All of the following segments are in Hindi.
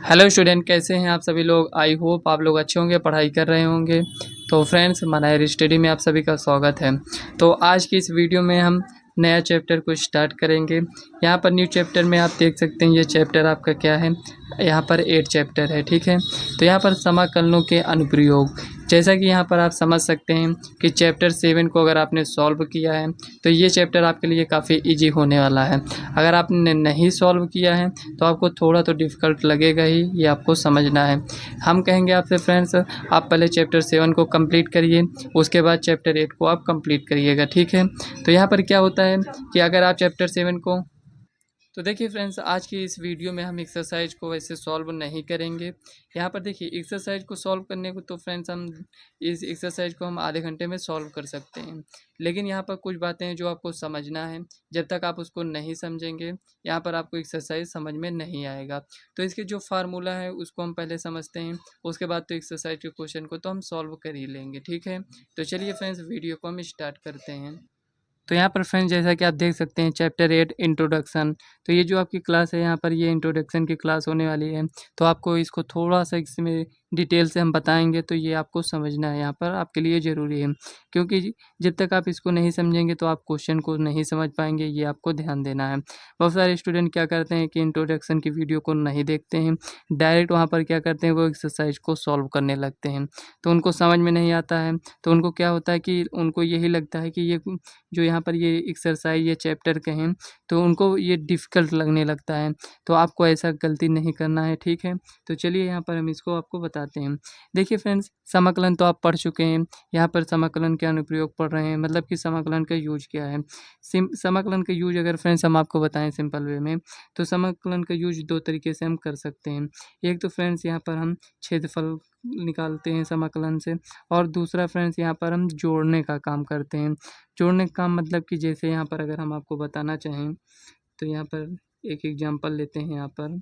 हेलो स्टूडेंट, कैसे हैं आप सभी लोग। आई होप आप लोग अच्छे होंगे, पढ़ाई कर रहे होंगे। तो फ्रेंड्स, मनायर स्टडी में आप सभी का स्वागत है। तो आज की इस वीडियो में हम नया चैप्टर को स्टार्ट करेंगे। यहाँ पर न्यू चैप्टर में आप देख सकते हैं, ये चैप्टर आपका क्या है, यहाँ पर 8 चैप्टर है, ठीक है। तो यहाँ पर समाकलनों के अनुप्रयोग, जैसा कि यहाँ पर आप समझ सकते हैं कि चैप्टर 7 को अगर आपने सॉल्व किया है तो ये चैप्टर आपके लिए काफ़ी इजी होने वाला है। अगर आपने नहीं सॉल्व किया है तो आपको थोड़ा तो डिफ़िकल्ट लगेगा ही, ये आपको समझना है। हम कहेंगे आपसे फ्रेंड्स, आप पहले चैप्टर 7 को कंप्लीट करिए, उसके बाद चैप्टर 8 को आप कंप्लीट करिएगा, ठीक है। तो यहाँ पर क्या होता है कि अगर आप चैप्टर 7 को, तो देखिए फ्रेंड्स, आज की इस वीडियो में हम एक्सरसाइज को वैसे सॉल्व नहीं करेंगे। यहाँ पर देखिए, एक्सरसाइज को सॉल्व करने को तो फ्रेंड्स हम इस एक्सरसाइज को हम आधे घंटे में सॉल्व कर सकते हैं, लेकिन यहाँ पर कुछ बातें हैं जो आपको समझना है। जब तक आप उसको नहीं समझेंगे, यहाँ पर आपको एक्सरसाइज समझ में नहीं आएगा। तो इसके जो फार्मूला है उसको हम पहले समझते हैं, उसके बाद तो एक्सरसाइज के क्वेश्चन को तो हम सॉल्व कर ही लेंगे, ठीक है। तो चलिए फ्रेंड्स, वीडियो को हम स्टार्ट करते हैं। तो यहाँ पर फ्रेंड्स, जैसा कि आप देख सकते हैं, चैप्टर 8 इंट्रोडक्शन। तो ये जो आपकी क्लास है, यहाँ पर ये इंट्रोडक्शन की क्लास होने वाली है। तो आपको इसको थोड़ा सा इसमें डिटेल से हम बताएंगे, तो ये आपको समझना है, यहाँ पर आपके लिए ज़रूरी है। क्योंकि जब तक आप इसको नहीं समझेंगे तो आप क्वेश्चन को नहीं समझ पाएंगे, ये आपको ध्यान देना है। बहुत सारे स्टूडेंट क्या करते हैं कि इंट्रोडक्शन की वीडियो को नहीं देखते हैं, डायरेक्ट वहाँ पर क्या करते हैं, वो एक्सरसाइज को सॉल्व करने लगते हैं। तो उनको समझ में नहीं आता है, तो उनको क्या होता है कि उनको यही लगता है कि ये जो यहाँ पर ये एक्सरसाइज ये चैप्टर के हैं, तो उनको ये डिफ़िकल्ट लगने लगता है। तो आपको ऐसा गलती नहीं करना है, ठीक है। तो चलिए यहाँ पर हम इसको आपको बताते हैं। देखिए फ्रेंड्स, समाकलन तो आप पढ़ चुके हैं। यहाँ पर समाकलन के अनुप्रयोग पढ़ रहे हैं, मतलब कि समाकलन का यूज क्या है। समाकलन का यूज अगर फ्रेंड्स हम आपको बताएं सिंपल वे में, तो समाकलन का यूज दो तरीके से हम कर सकते हैं। एक तो फ्रेंड्स यहाँ पर हम क्षेत्रफल निकालते हैं समाकलन से, और दूसरा फ्रेंड्स यहाँ पर हम जोड़ने का काम करते हैं। जोड़ने का काम मतलब कि जैसे यहाँ पर अगर हम आपको बताना चाहें, तो यहाँ पर एक एग्जांपल लेते हैं। यहाँ पर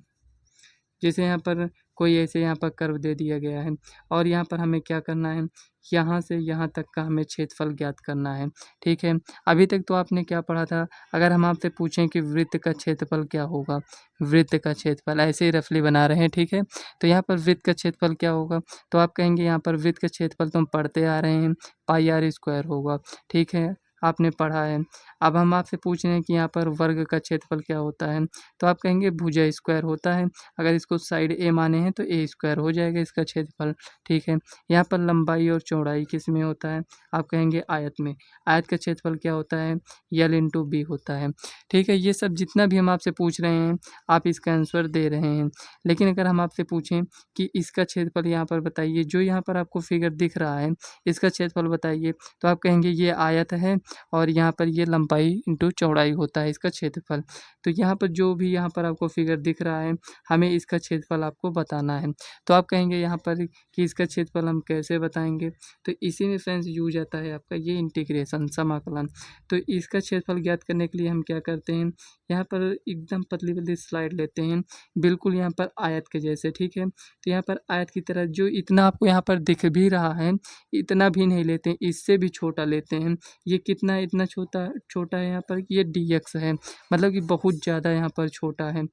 जैसे यहाँ पर कोई ऐसे यहाँ पर कर्व दे दिया गया है, और यहाँ पर हमें क्या करना है, यहाँ से यहाँ तक का हमें क्षेत्रफल ज्ञात करना है, ठीक है। अभी तक तो आपने क्या पढ़ा था, अगर हम आपसे पूछें कि वृत्त का क्षेत्रफल क्या होगा, वृत्त का क्षेत्रफल ऐसे ही रफली बना रहे हैं, ठीक है। तो यहाँ पर वृत्त का क्षेत्रफल क्या होगा, तो आप कहेंगे यहाँ पर वृत्त का क्षेत्रफल तो हम पढ़ते आ रहे हैं, पाई आर स्क्वायर होगा, ठीक है, आपने पढ़ा है। अब हम आपसे पूछ रहे हैं कि यहाँ पर वर्ग का क्षेत्रफल क्या होता है, तो आप कहेंगे भुजा स्क्वायर होता है। अगर इसको साइड ए माने हैं तो ए स्क्वायर हो जाएगा इसका क्षेत्रफल, ठीक है। यहाँ पर लंबाई और चौड़ाई किस में होता है, आप कहेंगे आयत में। आयत का क्षेत्रफल क्या होता है, यल इंटू बी होता है, ठीक है। ये सब जितना भी हम आपसे पूछ रहे हैं, आप इसका आंसर दे रहे हैं। लेकिन अगर हम आपसे पूछें कि इसका क्षेत्रफल यहाँ पर बताइए, जो यहाँ पर आपको फिगर दिख रहा है, इसका क्षेत्रफल बताइए, तो आप कहेंगे ये आयत है, और यहाँ पर ये लंबाई इंटू चौड़ाई होता है इसका क्षेत्रफल। तो यहाँ पर जो भी यहाँ पर आपको फिगर दिख रहा है, हमें इसका क्षेत्रफल आपको बताना है। तो आप कहेंगे यहाँ पर कि इसका क्षेत्रफल हम कैसे बताएंगे, तो इसी में फ्रेंड्स यूज आता है आपका ये इंटीग्रेशन, समाकलन। तो इसका क्षेत्रफल ज्ञात करने के लिए हम क्या करते हैं, यहाँ पर एकदम पतली पतली स्लाइड लेते हैं, बिल्कुल यहाँ पर आयत के जैसे, ठीक है। तो यहाँ पर आयत की तरह जो इतना आपको यहाँ पर दिख भी रहा है, इतना भी नहीं लेते हैं, इससे भी छोटा लेते हैं। ये कितना है, इतना छोटा छोटा है यहाँ पर, ये dx है, मतलब कि बहुत ज़्यादा यहाँ पर छोटा है।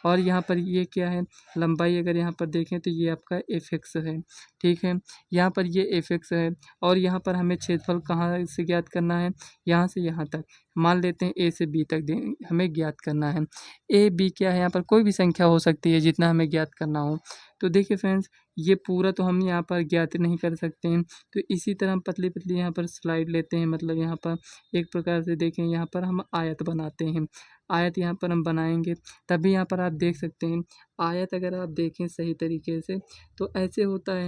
और यहाँ पर ये क्या है, लंबाई अगर यहाँ पर देखें तो ये आपका fx है, ठीक है। यहाँ पर ये fx है, और यहाँ पर हमें क्षेत्रफल कहाँ से ज्ञात करना है, यहाँ से यहाँ तक, मान लेते हैं a से b तक हमें ज्ञात करना है। a b क्या है, यहाँ पर कोई भी संख्या हो सकती है जितना हमें ज्ञात करना हो। तो देखिए फ्रेंड्स, ये पूरा तो हम यहाँ पर ज्ञात नहीं कर सकते हैं, तो इसी तरह हम पतली पतली यहाँ पर स्लाइड लेते हैं, मतलब यहाँ पर एक प्रकार से देखें, यहाँ पर हम आयत बनाते हैं। आयत यहाँ पर हम बनाएंगे, तभी यहाँ पर आप देख सकते हैं आयत, अगर आप देखें सही तरीके से तो ऐसे होता है।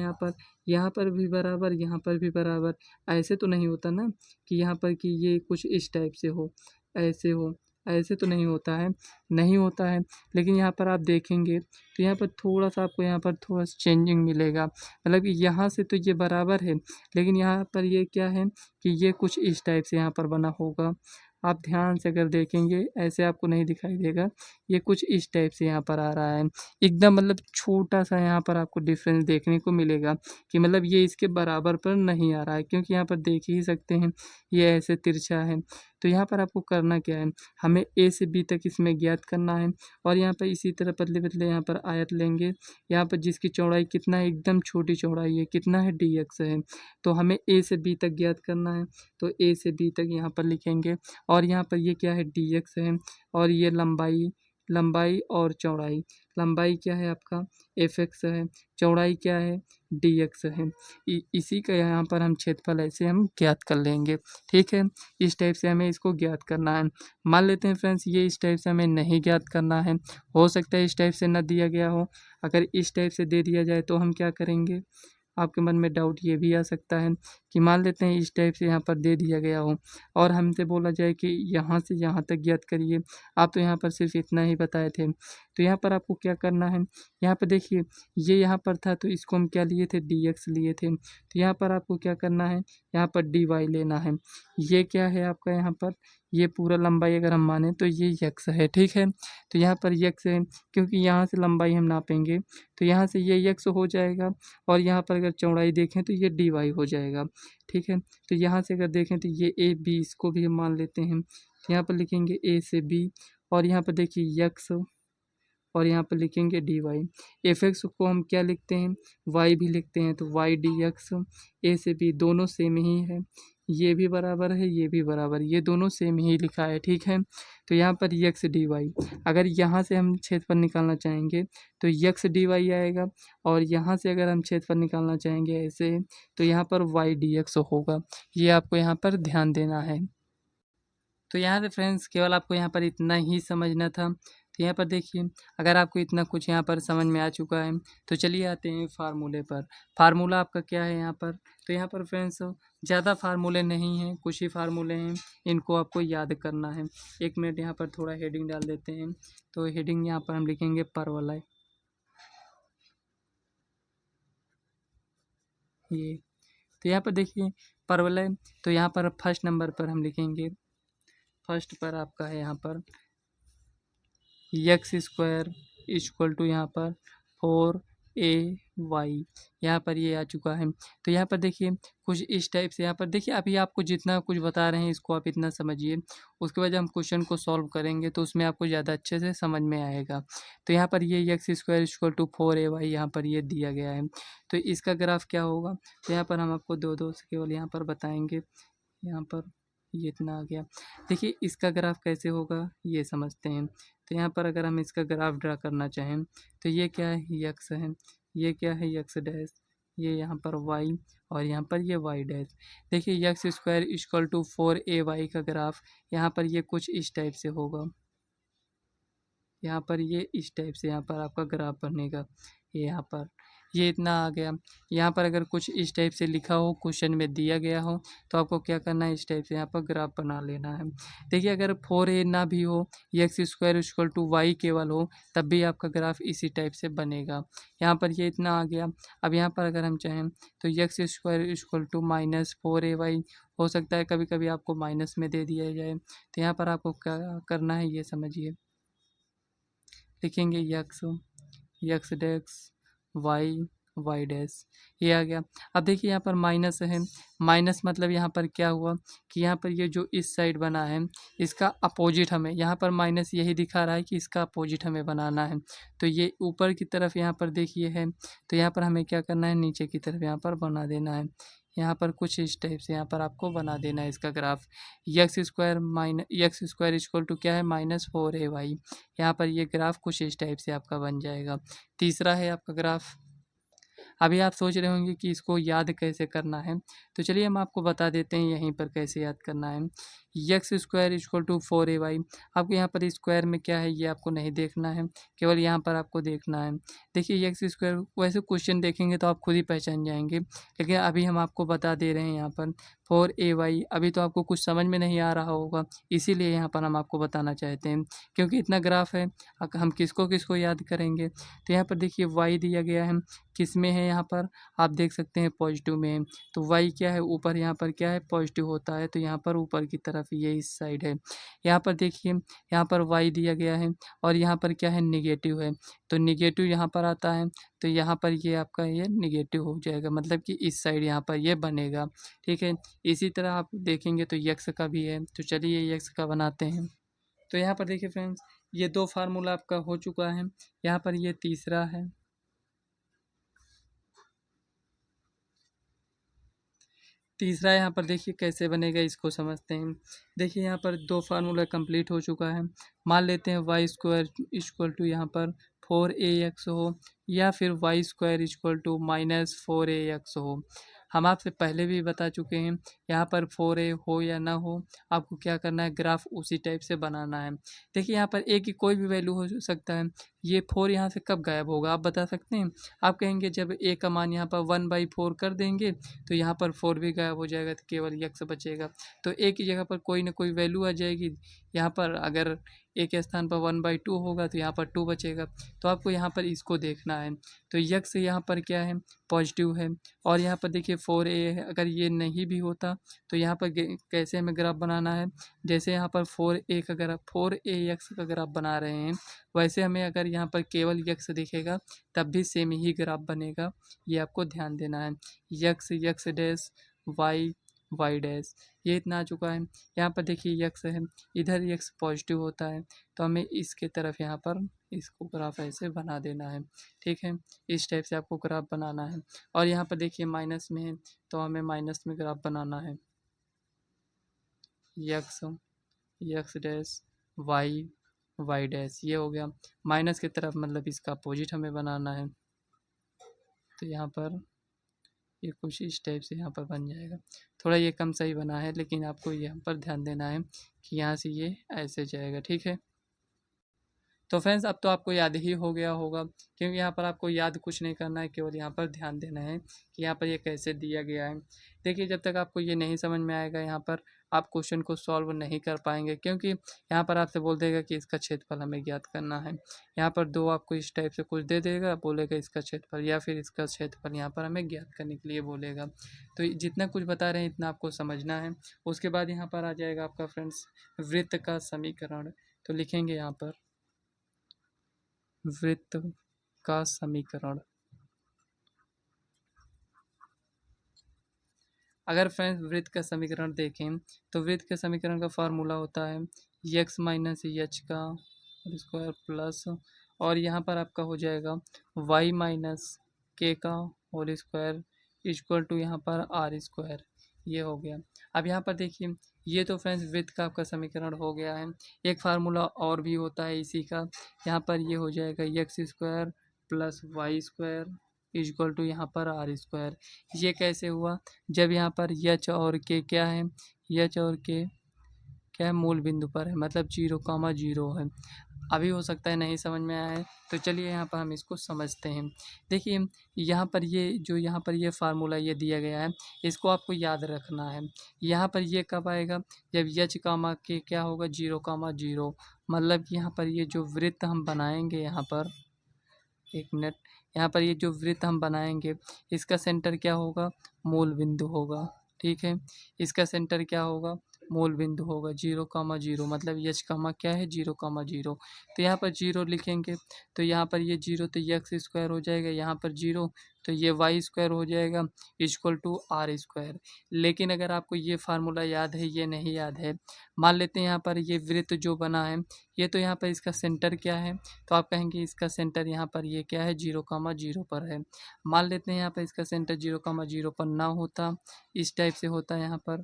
यहाँ पर भी बराबर, यहाँ पर भी बराबर, ऐसे तो नहीं होता ना कि यहाँ पर कि ये कुछ इस टाइप से हो, ऐसे हो, ऐसे तो नहीं होता है, नहीं होता है। लेकिन यहाँ पर आप देखेंगे तो यहाँ पर थोड़ा सा आपको यहाँ पर थोड़ा सा चेंजिंग मिलेगा, मतलब कि यहाँ से तो ये बराबर है, लेकिन यहाँ पर ये क्या है कि ये कुछ इस टाइप से यहाँ पर बना होगा। आप ध्यान से अगर देखेंगे, ऐसे आपको नहीं दिखाई देगा, ये कुछ इस टाइप से यहाँ पर आ रहा है एकदम, मतलब छोटा सा यहाँ पर आपको डिफरेंस देखने को मिलेगा कि मतलब ये इसके बराबर पर नहीं आ रहा है, क्योंकि यहाँ पर देख ही सकते हैं ये ऐसे तिरछा है। तो यहाँ पर आपको करना क्या है, हमें ए से बी तक इसमें ज्ञात करना है। और यहाँ पर इसी तरह पतले-पतले यहाँ पर आयत लेंगे, यहाँ पर जिसकी चौड़ाई कितना है, एकदम छोटी चौड़ाई है, कितना है dx है। तो हमें ए से बी तक ज्ञात करना है, तो ए से बी तक यहाँ पर लिखेंगे। और यहाँ पर ये क्या है, dx है। और ये लंबाई लंबाई और चौड़ाई, लंबाई क्या है आपका fx है, चौड़ाई क्या है dx है। इसी का यहाँ पर हम क्षेत्रफल ऐसे हम ज्ञात कर लेंगे। ठीक है, इस टाइप से हमें इसको ज्ञात करना है। मान लेते हैं फ्रेंड्स ये इस टाइप से हमें नहीं ज्ञात करना है, हो सकता है इस टाइप से न दिया गया हो। अगर इस टाइप से दे दिया जाए तो हम क्या करेंगे, आपके मन में डाउट ये भी आ सकता है कि मान लेते हैं इस टाइप से यहाँ पर दे दिया गया हो और हमसे बोला जाए कि यहाँ से यहाँ तक ज्ञात करिए, आप तो यहाँ पर सिर्फ इतना ही बताए थे। तो यहाँ पर आपको क्या करना है, यहाँ पर देखिए ये यहाँ पर था तो इसको हम क्या लिए थे, dx लिए थे। तो यहाँ पर आपको क्या करना है, यहाँ पर dy लेना है। ये क्या है आपका, यहाँ पर ये पूरा लंबाई अगर हम माने तो ये x है। ठीक है, तो यहाँ पर x है, क्योंकि यहाँ से लंबाई हम नापेंगे तो यहाँ से ये x हो जाएगा। और यहाँ पर अगर चौड़ाई देखें तो ये dy हो जाएगा। ठीक है, तो यहाँ से अगर देखें तो ये a b इसको भी हम मान लेते हैं। तो यहाँ पर लिखेंगे a से b और यहाँ पर देखिए x और यहाँ पर लिखेंगे dy। fx को हम क्या लिखते हैं, y भी लिखते हैं, तो y dx। a से b दोनों सेम ही है, ये भी बराबर है, ये भी बराबर, ये दोनों सेम ही लिखा है। ठीक है, तो यहाँ पर x dy, अगर यहाँ से हम क्षेत्रफल निकालना चाहेंगे तो x dy आएगा। और यहाँ से अगर हम क्षेत्रफल निकालना चाहेंगे ऐसे तो यहाँ पर y dx होगा। ये आपको यहाँ पर ध्यान देना है। तो यहाँ से फ्रेंड्स केवल आपको यहाँ पर इतना ही समझना था। तो यहाँ पर देखिए अगर आपको इतना कुछ यहाँ पर समझ में आ चुका है तो चलिए आते हैं फार्मूले पर। फार्मूला आपका क्या है यहाँ पर, तो यहाँ पर फ्रेंड्स ज़्यादा फार्मूले नहीं हैं, कुछ ही फार्मूले हैं, इनको आपको याद करना है। एक मिनट यहाँ पर थोड़ा हेडिंग डाल देते हैं। तो हेडिंग यहाँ पर हम लिखेंगे परवलय, ये। तो यहाँ पर देखिए परवलय, तो यहाँ पर फर्स्ट नंबर पर हम लिखेंगे, फर्स्ट पर आपका है यहाँ पर एक्स स्क्वायर इक्वल टू यहाँ पर 4ay, यहाँ पर ये आ चुका है। तो यहाँ पर देखिए कुछ इस टाइप से यहाँ पर देखिए अभी आपको जितना कुछ बता रहे हैं इसको आप इतना समझिए, उसके बाद जब हम क्वेश्चन को सॉल्व करेंगे तो उसमें आपको ज़्यादा अच्छे से समझ में आएगा। तो यहाँ पर ये x square equal to 4ay यहाँ पर ये दिया गया है। तो इसका ग्राफ क्या होगा, तो यहाँ पर हम आपको दो दो से केवल यहाँ पर बताएँगे। यहाँ पर ये इतना आ गया, देखिए इसका ग्राफ कैसे होगा ये समझते हैं। तो यहाँ पर अगर हम इसका ग्राफ ड्रा करना चाहें तो ये क्या है, यक्स है, ये क्या है यक्स डैश, ये यहाँ पर वाई और यहाँ पर ये वाई डैश। देखिए X square equal to 4ay का ग्राफ यहाँ पर ये कुछ इस टाइप से होगा, यहाँ पर ये इस टाइप से यहाँ पर आपका ग्राफ बनेगा। ये यहाँ पर ये इतना आ गया। यहाँ पर अगर कुछ इस टाइप से लिखा हो, क्वेश्चन में दिया गया हो, तो आपको क्या करना है, इस टाइप से यहाँ पर ग्राफ बना लेना है। देखिए अगर 4a ना भी हो, X square equal to Y केवल हो, तब भी आपका ग्राफ इसी टाइप से बनेगा। यहाँ पर ये इतना आ गया। अब यहाँ पर अगर हम चाहें तो x square equal to -4ay, हो सकता है कभी कभी आपको माइनस में दे दिया जाए। तो यहाँ पर आपको क्या करना है ये समझिए, लिखेंगे X dash Y Y dash, ये आ गया। अब देखिए यहाँ पर माइनस है, माइनस मतलब यहाँ पर क्या हुआ कि यहाँ पर ये जो इस साइड बना है इसका अपोजिट हमें, यहाँ पर माइनस यही दिखा रहा है कि इसका अपोजिट हमें बनाना है। तो ये ऊपर की तरफ यहाँ पर देखिए है, तो यहाँ पर हमें क्या करना है, नीचे की तरफ यहाँ पर बना देना है। यहाँ पर कुछ इस टाइप से यहाँ पर आपको बना देना है इसका graph. X square equal to क्या है, -4ay, यहाँ पर ये ग्राफ कुछ इस टाइप से आपका बन जाएगा। तीसरा है आपका ग्राफ। अभी आप सोच रहे होंगे कि इसको याद कैसे करना है, तो चलिए हम आपको बता देते हैं यहीं पर कैसे याद करना है। X square equal to 4ay, आपको यहाँ पर स्क्वायर में क्या है ये आपको नहीं देखना है, केवल यहाँ पर आपको देखना है। देखिए एक्स स्क्वायर, वैसे क्वेश्चन देखेंगे तो आप खुद ही पहचान जाएंगे, लेकिन अभी हम आपको बता दे रहे हैं यहाँ पर 4ay। अभी तो आपको कुछ समझ में नहीं आ रहा होगा, इसीलिए यहाँ पर हम आपको बताना चाहते हैं, क्योंकि इतना ग्राफ है हम किसको किसको याद करेंगे। तो यहाँ पर देखिए y दिया गया है, किस में है, यहाँ पर आप देख सकते हैं पॉजिटिव में है। तो y क्या है, ऊपर यहाँ पर क्या है, पॉजिटिव होता है, तो यहाँ पर ऊपर की तरफ तरफ, ये इस साइड है। यहाँ पर देखिए, यहाँ पर y दिया गया है और यहाँ पर क्या है, नेगेटिव है, तो नेगेटिव यहाँ पर आता है, तो यहाँ पर ये आपका ये नेगेटिव हो जाएगा, मतलब कि इस साइड यहाँ पर ये बनेगा। ठीक है, इसी तरह आप देखेंगे तो यक्स का भी है, तो चलिए यक्स का बनाते हैं। तो यहाँ पर देखिए फ्रेंड्स, ये 2 फार्मूला आपका हो चुका है, यहाँ पर ये तीसरा है। तीसरा यहाँ पर देखिए कैसे बनेगा, इसको समझते हैं। देखिए यहाँ पर 2 फार्मूला कंप्लीट हो चुका है। मान लेते हैं वाई स्क्वायर इक्वल टू यहाँ पर 4ax हो, या फिर Y square equal to -4ax हो। हम आपसे पहले भी बता चुके हैं, यहाँ पर 4a हो या ना हो, आपको क्या करना है, ग्राफ उसी टाइप से बनाना है। देखिए यहाँ पर a की कोई भी वैल्यू हो सकता है, ये 4 यहाँ से कब गायब होगा आप बता सकते हैं? आप कहेंगे जब a का मान यहाँ पर 1/4 कर देंगे तो यहाँ पर 4 भी गायब हो जाएगा, तो केवल यक्स बचेगा। तो a की जगह पर कोई ना कोई वैल्यू आ जाएगी, यहाँ पर अगर a के स्थान पर 1/2 होगा तो यहाँ पर 2 बचेगा। तो आपको यहाँ पर इसको देखना है, तो यक्स यहाँ पर क्या है, पॉजिटिव है। और यहाँ पर देखिए 4a है, अगर ये नहीं भी होता तो यहाँ पर कैसे हमें ग्राफ बनाना है, जैसे यहाँ पर 4a का ग्राफ, 4ax का ग्राफ बना रहे हैं, वैसे हमें अगर यहाँ पर केवल यक्स दिखेगा तब भी सेम ही ग्राफ बनेगा, ये आपको ध्यान देना है। X X dash, Y Y dash, ये इतना आ चुका है। यहाँ पर देखिए यक्स है, इधर यक्स पॉजिटिव होता है, तो हमें इसके तरफ यहाँ पर इसको ग्राफ ऐसे बना देना है। ठीक है, इस टाइप से आपको ग्राफ बनाना है। और यहाँ पर देखिए माइनस में है, तो हमें माइनस में ग्राफ बनाना है। X X dash, Y Y dash, ये हो गया। माइनस की तरफ मतलब इसका अपोजिट हमें बनाना है, तो यहाँ पर ये कुछ इस टाइप से यहाँ पर बन जाएगा। थोड़ा ये कम सही बना है, लेकिन आपको यहाँ पर ध्यान देना है कि यहाँ से ये ऐसे जाएगा। ठीक है, तो फ्रेंड्स अब तो आपको याद ही हो गया होगा, क्योंकि यहाँ पर आपको याद कुछ नहीं करना है, केवल यहाँ पर ध्यान देना है कि यहाँ पर ये कैसे दिया गया है। देखिए जब तक आपको ये नहीं समझ में आएगा, यहाँ पर आप क्वेश्चन को सॉल्व नहीं कर पाएंगे, क्योंकि यहाँ पर आपसे बोल देगा कि इसका क्षेत्रफल हमें ज्ञात करना है। यहाँ पर 2 आपको इस टाइप से कुछ दे देगा, बोलेगा इसका क्षेत्रफल, या फिर इसका क्षेत्रफल यहाँ पर हमें ज्ञात करने के लिए बोलेगा। तो जितना कुछ बता रहे हैं इतना आपको समझना है। उसके बाद यहाँ पर आ जाएगा आपका फ्रेंड्स वृत्त का समीकरण। तो लिखेंगे यहाँ पर वृत्त का समीकरण। अगर फ्रेंड्स वृत्त का समीकरण देखें, तो वृत्त के समीकरण का फार्मूला होता है यक्स माइनस एच का स्क्वायर प्लस, और यहाँ पर आपका हो जाएगा वाई माइनस के का होल स्क्वायर इक्वल टू यहाँ पर आर स्क्वायर, ये हो गया। अब यहाँ पर देखिए, ये तो फ्रेंड्स वृत्त का आपका समीकरण हो गया है। एक फार्मूला और भी होता है इसी का, यहाँ पर ये हो जाएगा X square plus Y square equal to यहाँ पर आर स्क्वायर। ये कैसे हुआ, जब यहाँ पर यच और के क्या है, यच और के क्या है, मूल बिंदु पर है, मतलब 0,0 है। अभी हो सकता है नहीं समझ में आया है, तो चलिए यहाँ पर हम इसको समझते हैं। देखिए यहाँ पर ये जो यहाँ पर ये फार्मूला ये दिया गया है, इसको आपको याद रखना है। यहाँ पर ये कब आएगा, जब यच कामा के क्या होगा, 0,0, मतलब कि यहाँ पर ये जो वृत्त हम बनाएंगे, यहाँ पर एक मिनट, यहाँ पर ये जो वृत्त हम बनाएंगे, इसका सेंटर क्या होगा, मूल बिंदु होगा। ठीक है, इसका सेंटर क्या होगा, मूल बिंदु होगा, 0,0, मतलब यच कामा क्या है, 0,0। तो यहाँ पर 0 लिखेंगे, तो यहाँ पर ये 0 तो यक्स स्क्वायर हो जाएगा, यहाँ पर 0 तो ये वाई स्क्वायर हो जाएगा इक्वल टू आर स्क्वायर। लेकिन अगर आपको ये फार्मूला याद है, ये नहीं याद है, मान लेते हैं यहाँ पर ये वृत्त जो बना है, ये तो यहाँ पर इसका सेंटर क्या है, तो आप कहेंगे इसका सेंटर यहाँ पर ये क्या है, 0,0 पर है। मान लेते हैं यहाँ पर इसका सेंटर 0,0 पर ना होता, इस टाइप से होता है, यहाँ पर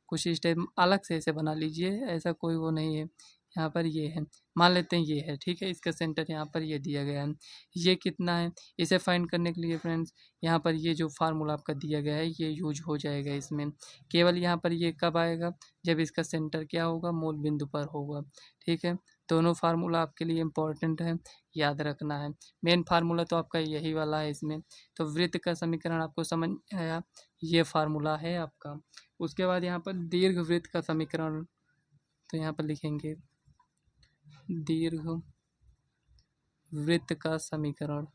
कुछ इस टाइप अलग से ऐसे बना लीजिए, ऐसा कोई वो नहीं है। यहाँ पर ये है, मान लेते हैं ये है, ठीक है, इसका सेंटर यहाँ पर ये दिया गया है। ये कितना है, इसे फाइंड करने के लिए फ्रेंड्स यहाँ पर ये जो फार्मूला आपका दिया गया है ये यूज हो जाएगा इसमें। केवल यहाँ पर ये कब आएगा, जब इसका सेंटर क्या होगा, मूल बिंदु पर होगा। ठीक है, दोनों फार्मूला आपके लिए इम्पोर्टेंट है, याद रखना है। मेन फार्मूला तो आपका यही वाला है इसमें। तो वृत्त का समीकरण आपको समझ आया, ये फार्मूला है आपका। उसके बाद यहाँ पर दीर्घवृत्त का समीकरण, तो यहाँ पर लिखेंगे दीर्घवृत्त का समीकरण।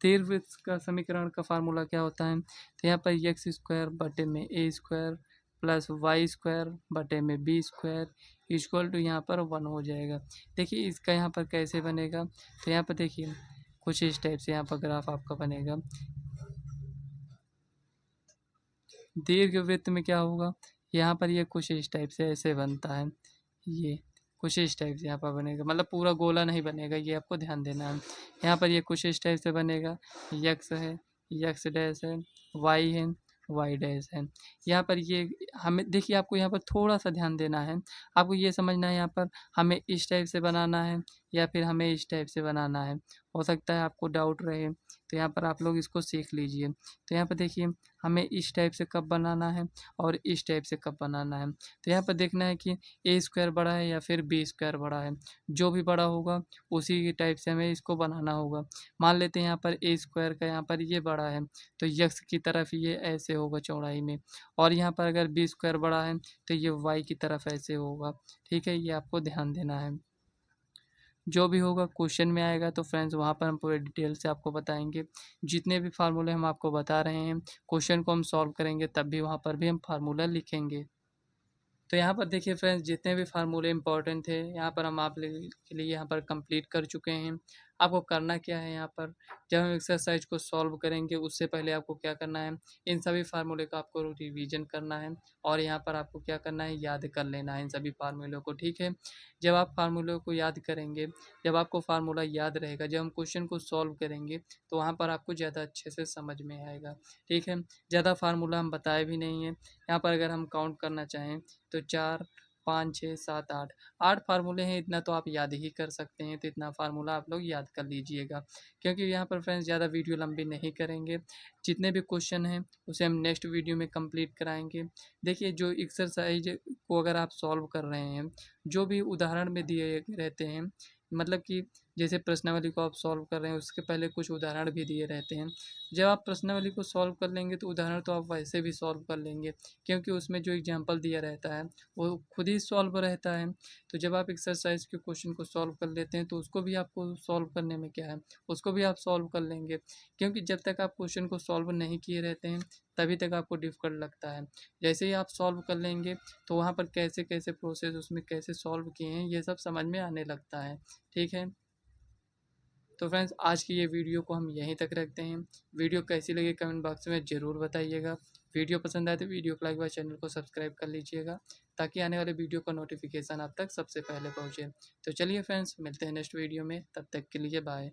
दीर्घवृत्त का समीकरण का फार्मूला क्या होता है, तो यहाँ पर एक्स स्क्वायर बटे में ए स्क्वायर प्लस वाई स्क्वायर बटे में बी स्क्वायर इक्वल टू यहाँ पर 1 हो जाएगा। देखिए इसका यहाँ पर कैसे बनेगा, तो यहाँ पर देखिए कुछ इस टाइप से यहाँ पर ग्राफ आपका बनेगा। दीर्घवृत्त में क्या होगा, यहाँ पर ये कुछ इस टाइप से ऐसे बनता है, ये कुछ इस टाइप से यहाँ पर बनेगा, मतलब पूरा गोला नहीं बनेगा, ये आपको ध्यान देना है। यहाँ पर ये कुछ इस टाइप से बनेगा, यक्स है, यक्स डैश है, वाई है, वाई डैश है। यहाँ पर ये हमें देखिए आपको यहाँ पर थोड़ा सा ध्यान देना है, आपको ये समझना है यहाँ पर हमें इस टाइप से बनाना है या फिर हमें इस टाइप से बनाना है। हो सकता है आपको डाउट रहे, तो यहाँ पर आप लोग इसको सीख लीजिए। तो यहाँ पर देखिए हमें इस टाइप से कब बनाना है और इस टाइप से कब बनाना है। तो यहाँ पर देखना है कि ए स्क्वायर बड़ा है या फिर बी स्क्वायर बड़ा है, जो भी बड़ा होगा उसी के टाइप से हमें इसको बनाना होगा। मान लेते हैं यहाँ पर ए स्क्वायर का यहाँ पर ये बड़ा है, तो यक्स की तरफ ये ऐसे होगा चौड़ाई में, और यहाँ पर अगर बी स्क्वायर बड़ा है तो ये वाई की तरफ ऐसे होगा। ठीक है, ये आपको ध्यान देना है। जो भी होगा क्वेश्चन में आएगा तो फ्रेंड्स वहाँ पर हम पूरे डिटेल से आपको बताएंगे। जितने भी फार्मूले हम आपको बता रहे हैं, क्वेश्चन को हम सॉल्व करेंगे तब भी वहाँ पर भी हम फार्मूला लिखेंगे। तो यहाँ पर देखिए फ्रेंड्स जितने भी फार्मूले इंपॉर्टेंट थे यहाँ पर हम आप लोगों के लिए यहाँ पर कंप्लीट कर चुके हैं। आपको करना क्या है, यहाँ पर जब हम एक्सरसाइज को सॉल्व करेंगे उससे पहले आपको क्या करना है, इन सभी फार्मूले का आपको रिवीजन करना है और यहाँ पर आपको क्या करना है, याद कर लेना है इन सभी फार्मूलों को। ठीक है, जब आप फार्मूलों को याद करेंगे, जब आपको फार्मूला याद रहेगा, जब हम क्वेश्चन को सॉल्व करेंगे तो वहाँ पर आपको ज़्यादा अच्छे से समझ में आएगा। ठीक है, ज़्यादा फार्मूला हम बताए भी नहीं हैं। यहाँ पर अगर हम काउंट करना चाहें तो 4, 5, 6, 7, 8 8 फार्मूले हैं, इतना तो आप याद ही कर सकते हैं। तो इतना फार्मूला आप लोग याद कर लीजिएगा, क्योंकि यहाँ पर फ्रेंड्स ज़्यादा वीडियो लंबी नहीं करेंगे। जितने भी क्वेश्चन हैं उसे हम नेक्स्ट वीडियो में कंप्लीट कराएंगे। देखिए जो एक्सरसाइज को अगर आप सॉल्व कर रहे हैं, जो भी उदाहरण में दिए रहते हैं, मतलब कि जैसे प्रश्नावली को आप सॉल्व कर रहे हैं उसके पहले कुछ उदाहरण भी दिए रहते हैं। जब आप प्रश्नावली को सॉल्व कर लेंगे तो उदाहरण तो आप वैसे भी सॉल्व कर लेंगे, क्योंकि उसमें जो एग्जाम्पल दिया रहता है वो खुद ही सॉल्व रहता है। तो जब आप एक्सरसाइज के क्वेश्चन को सॉल्व कर लेते हैं तो उसको भी आपको सॉल्व करने में क्या है, उसको भी आप सॉल्व कर लेंगे, क्योंकि जब तक आप क्वेश्चन को सॉल्व नहीं किए रहते हैं तभी तक आपको डिफ़िकल्ट लगता है। जैसे ही आप सॉल्व कर लेंगे तो वहाँ पर कैसे कैसे प्रोसेस उसमें कैसे सॉल्व किए हैं ये सब समझ में आने लगता है। ठीक है, तो फ्रेंड्स आज की ये वीडियो को हम यहीं तक रखते हैं। वीडियो कैसी लगी कमेंट बॉक्स में ज़रूर बताइएगा। वीडियो पसंद आए तो वीडियो को लाइक व चैनल को सब्सक्राइब कर लीजिएगा, ताकि आने वाले वीडियो का नोटिफिकेशन आप तक सबसे पहले पहुँचे। तो चलिए फ्रेंड्स मिलते हैं नेक्स्ट वीडियो में, तब तक के लिए बाय।